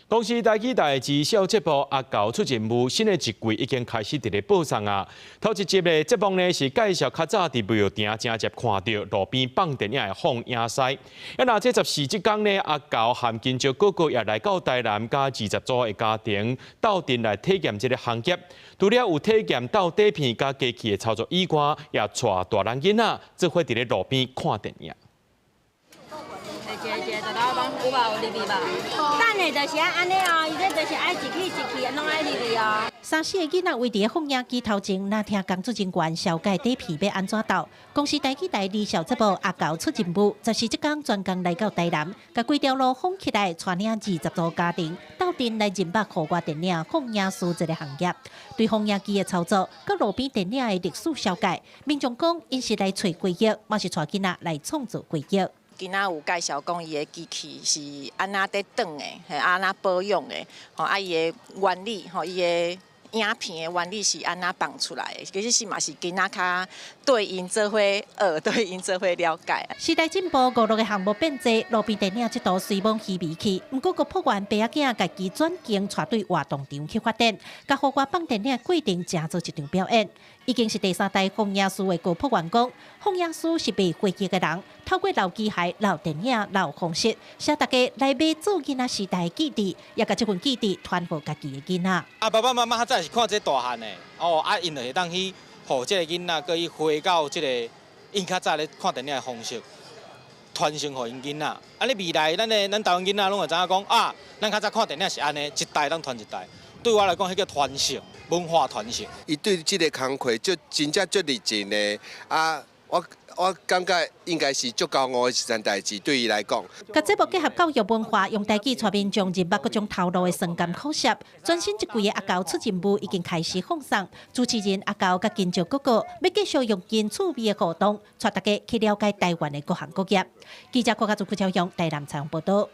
公司台语台之小节目《阿狗出任务》新的一季已经开始伫咧播送啊。头一集的节目呢是介绍较早伫庙埕正接看到路边放电影的放映师。那这14即天呢，阿狗和金石哥哥也来到台南，加20组的家庭斗阵来体验这个行业。除了有体验斗底片加机器的操作以外，也带大人囡仔只会伫咧路边看电影。 一个，就讲有吧，有入去吧。等下就是安尼哦，伊这就是爱一气，拢爱入去哦。3、4个囡仔围伫放映机头前，那听工作人员小解底片要安怎斗。公司台语台2小节目《阿狗出任务》14即天专工来到台南，甲规条路封起来，带领20组家庭斗阵来认捌户外电影放映师这个行业。对放映机的操作，甲路边电影的历史小解，民众讲因是来找规矩，嘛是带囡仔来创造规矩。 囡仔有介绍讲伊的机器是安那在转的，系安那保养的，吼啊伊的原理，吼伊的影片的原理是安那放出来的，其实是嘛是囡仔较对因做伙学，对因做伙了解。时代进步，娱乐的项目变多，路边电影这度随风稀微去，不过，迫原爸仔囝家己转型，带对活动场去发展，甲户外放电影规定正做一场表演。 已经是第3代放映师的高柏元讲，放映师是被回击的人，透过老机械、老电影、老方式，使大家来买做囡仔时代的记忆，也甲这份记忆传给家己的囡仔。爸爸妈妈较早是看这大汉的，因就会当去，互这个囡仔可以回到这个因较早咧看电影的方式，传承互因囡仔。你未来咱台湾囡仔拢会知影讲咱较早看电影是安尼，一代当传一代。对我来讲，迄个传承。 文化传承，伊对这个工课真正足认真的我感觉应该是足高傲的一件代志，对伊来讲。甲节目结合教育文化，用台语带民众认捌各种头路的酸甘苦涩。全新一季的阿狗出任务已经开始放送，主持人阿狗甲金石哥哥要继续用真趣味的互动，带大家去了解台湾的各行各业。记者郭家祖、邱朝阳台南采访报道。